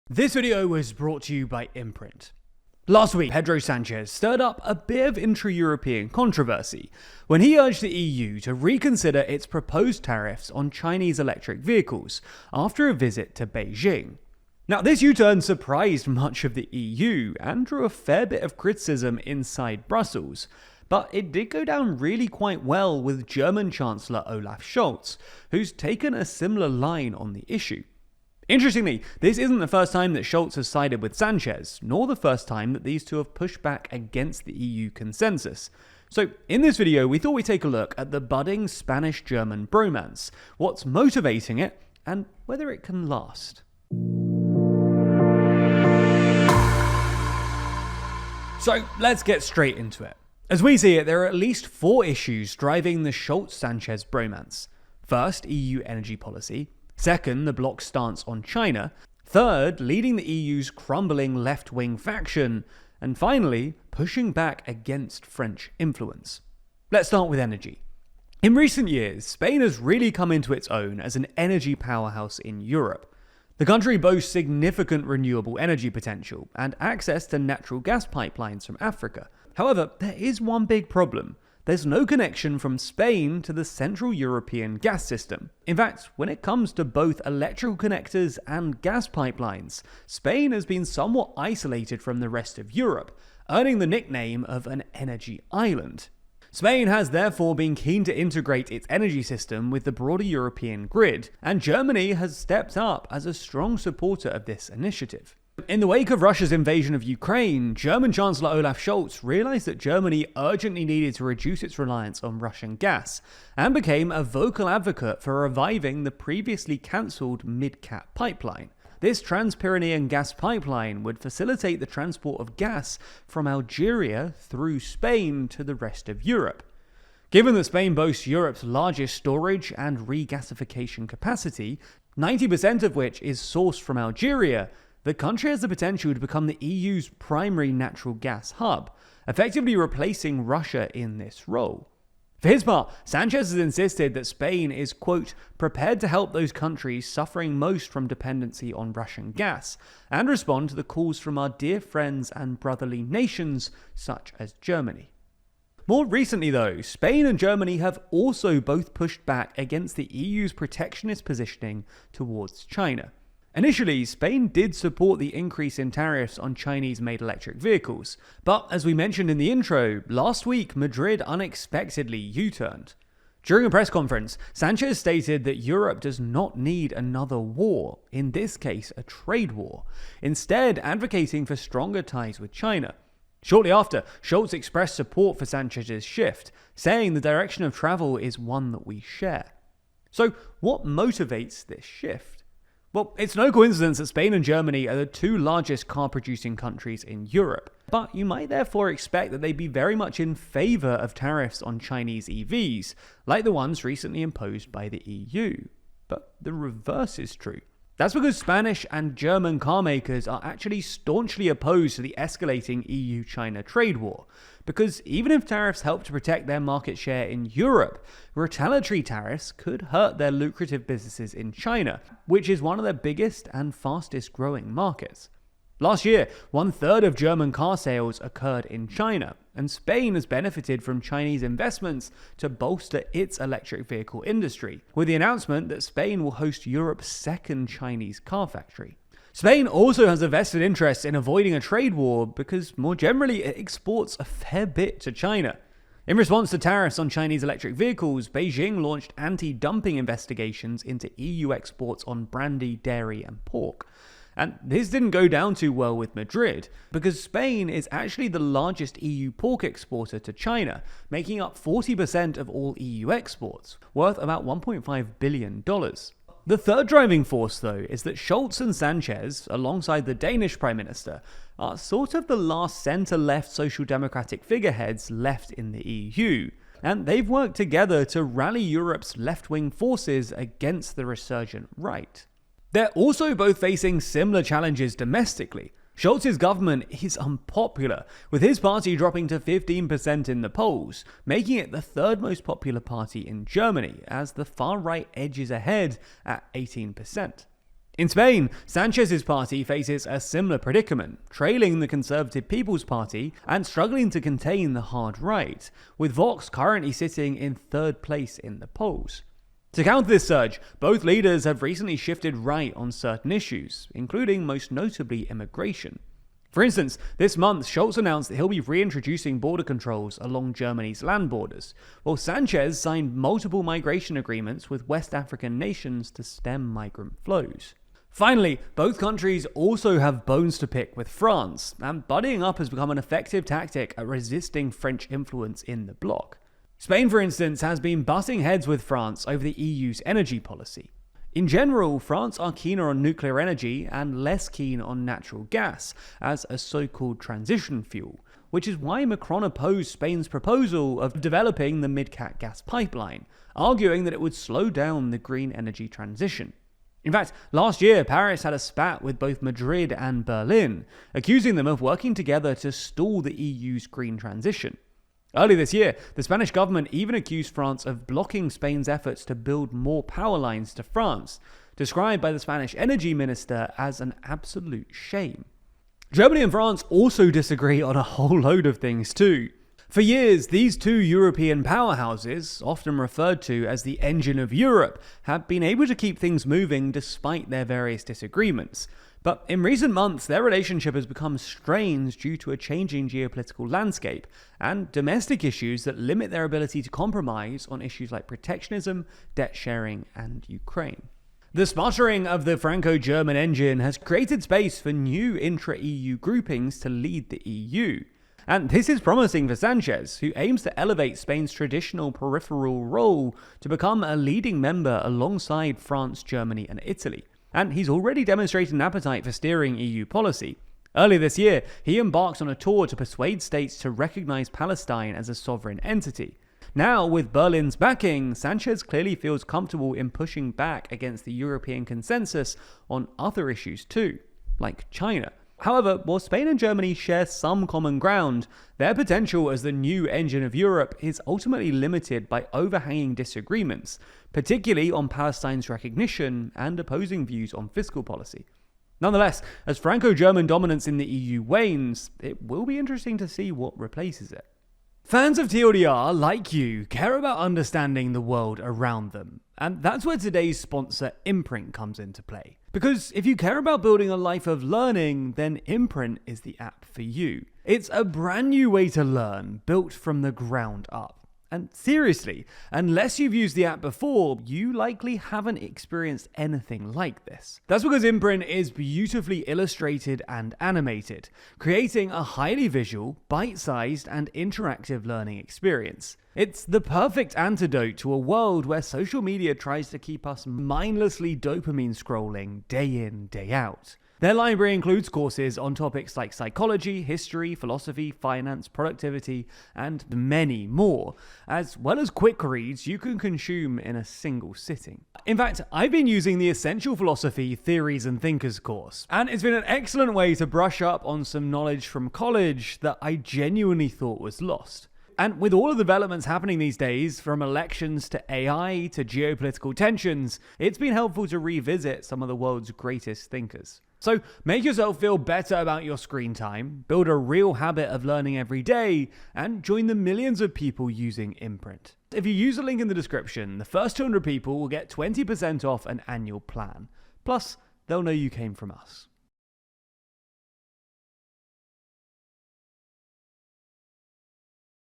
This video was brought to you by Imprint. Last week, Pedro Sanchez stirred up a bit of intra-European controversy when he urged the EU to reconsider its proposed tariffs on Chinese electric vehicles after a visit to Beijing. Now, this U-turn surprised much of the EU and drew a fair bit of criticism inside Brussels, but it did go down really quite well with German Chancellor Olaf Scholz, who's taken a similar line on the issue. Interestingly, this isn't the first time that Scholz has sided with Sanchez, nor the first time that these two have pushed back against the EU consensus. So, in this video, we thought we'd take a look at the budding Spanish-German bromance, what's motivating it, and whether it can last. So, let's get straight into it. As we see it, there are at least 4 issues driving the Scholz-Sanchez bromance. First, EU energy policy. Second, the bloc's stance on China. Third, leading the EU's crumbling left-wing faction. And finally, pushing back against French influence. Let's start with energy. In recent years, Spain has really come into its own as an energy powerhouse in Europe. The country boasts significant renewable energy potential and access to natural gas pipelines from Africa. However, there is one big problem. There's no connection from Spain to the Central European gas system. In fact, when it comes to both electrical connectors and gas pipelines, Spain has been somewhat isolated from the rest of Europe, earning the nickname of an energy island. Spain has therefore been keen to integrate its energy system with the broader European grid, and Germany has stepped up as a strong supporter of this initiative. In the wake of Russia's invasion of Ukraine, German Chancellor Olaf Scholz realized that Germany urgently needed to reduce its reliance on Russian gas, and became a vocal advocate for reviving the previously cancelled MidCat pipeline. This Trans-Pyrenean gas pipeline would facilitate the transport of gas from Algeria through Spain to the rest of Europe. Given that Spain boasts Europe's largest storage and regasification capacity, 90% of which is sourced from Algeria, the country has the potential to become the EU's primary natural gas hub, effectively replacing Russia in this role. For his part, Sanchez has insisted that Spain is, quote, prepared to help those countries suffering most from dependency on Russian gas, and respond to the calls from our dear friends and brotherly nations, such as Germany. More recently though, Spain and Germany have also both pushed back against the EU's protectionist positioning towards China. Initially, Spain did support the increase in tariffs on Chinese-made electric vehicles, but as we mentioned in the intro, last week Madrid unexpectedly U-turned. During a press conference, Sanchez stated that Europe does not need another war, in this case a trade war, instead advocating for stronger ties with China. Shortly after, Scholz expressed support for Sanchez's shift, saying the direction of travel is one that we share. So, what motivates this shift? Well, it's no coincidence that Spain and Germany are the 2 largest car-producing countries in Europe, but you might therefore expect that they'd be very much in favour of tariffs on Chinese EVs, like the ones recently imposed by the EU. But the reverse is true. That's because Spanish and German car makers are actually staunchly opposed to the escalating EU-China trade war, because even if tariffs help to protect their market share in Europe, retaliatory tariffs could hurt their lucrative businesses in China, which is one of their biggest and fastest growing markets. Last year, 1/3 of German car sales occurred in China, and Spain has benefited from Chinese investments to bolster its electric vehicle industry, with the announcement that Spain will host Europe's second Chinese car factory. Spain also has a vested interest in avoiding a trade war because, more generally, it exports a fair bit to China. In response to tariffs on Chinese electric vehicles, Beijing launched anti-dumping investigations into EU exports on brandy, dairy, and pork. And this didn't go down too well with Madrid, because Spain is actually the largest EU pork exporter to China, making up 40% of all EU exports, worth about $1.5 billion. The third driving force, though, is that Scholz and Sanchez, alongside the Danish Prime Minister, are sort of the last centre-left social democratic figureheads left in the EU, and they've worked together to rally Europe's left-wing forces against the resurgent right. They're also both facing similar challenges domestically. Scholz's government is unpopular, with his party dropping to 15% in the polls, making it the 3rd most popular party in Germany, as the far right edges ahead at 18%. In Spain, Sanchez's party faces a similar predicament, trailing the Conservative People's Party and struggling to contain the hard right, with Vox currently sitting in third place in the polls. To counter this surge, both leaders have recently shifted right on certain issues, including most notably immigration. For instance, this month, Scholz announced that he'll be reintroducing border controls along Germany's land borders, while Sanchez signed multiple migration agreements with West African nations to stem migrant flows. Finally, both countries also have bones to pick with France, and buddying up has become an effective tactic at resisting French influence in the bloc. Spain, for instance, has been butting heads with France over the EU's energy policy. In general, France are keener on nuclear energy and less keen on natural gas as a so-called transition fuel, which is why Macron opposed Spain's proposal of developing the Midcat gas pipeline, arguing that it would slow down the green energy transition. In fact, last year, Paris had a spat with both Madrid and Berlin, accusing them of working together to stall the EU's green transition. Earlier this year, the Spanish government even accused France of blocking Spain's efforts to build more power lines to France, described by the Spanish energy minister as an absolute shame. Germany and France also disagree on a whole load of things too. For years, these two European powerhouses, often referred to as the engine of Europe, have been able to keep things moving despite their various disagreements. But in recent months, their relationship has become strained due to a changing geopolitical landscape and domestic issues that limit their ability to compromise on issues like protectionism, debt sharing, and Ukraine. The sputtering of the Franco-German engine has created space for new intra-EU groupings to lead the EU. And this is promising for Sanchez, who aims to elevate Spain's traditional peripheral role to become a leading member alongside France, Germany, and Italy. And he's already demonstrated an appetite for steering EU policy. Earlier this year, he embarked on a tour to persuade states to recognize Palestine as a sovereign entity. Now, with Berlin's backing, Sanchez clearly feels comfortable in pushing back against the European consensus on other issues too, like China. However, while Spain and Germany share some common ground, their potential as the new engine of Europe is ultimately limited by overhanging disagreements, particularly on Palestine's recognition and opposing views on fiscal policy. Nonetheless, as Franco-German dominance in the EU wanes, it will be interesting to see what replaces it. Fans of TLDR, like you, care about understanding the world around them. And that's where today's sponsor, Imprint, comes into play. Because if you care about building a life of learning, then Imprint is the app for you. It's a brand new way to learn, built from the ground up. And seriously, unless you've used the app before, you likely haven't experienced anything like this. That's because Imprint is beautifully illustrated and animated, creating a highly visual, bite-sized, and interactive learning experience. It's the perfect antidote to a world where social media tries to keep us mindlessly dopamine scrolling day in, day out. Their library includes courses on topics like psychology, history, philosophy, finance, productivity, and many more, as well as quick reads you can consume in a single sitting. In fact, I've been using the Essential Philosophy, Theories and Thinkers course, and it's been an excellent way to brush up on some knowledge from college that I genuinely thought was lost. And with all of the developments happening these days, from elections to AI to geopolitical tensions, it's been helpful to revisit some of the world's greatest thinkers. So make yourself feel better about your screen time, build a real habit of learning every day, and join the millions of people using Imprint. If you use the link in the description, the first 200 people will get 20% off an annual plan. Plus, they'll know you came from us.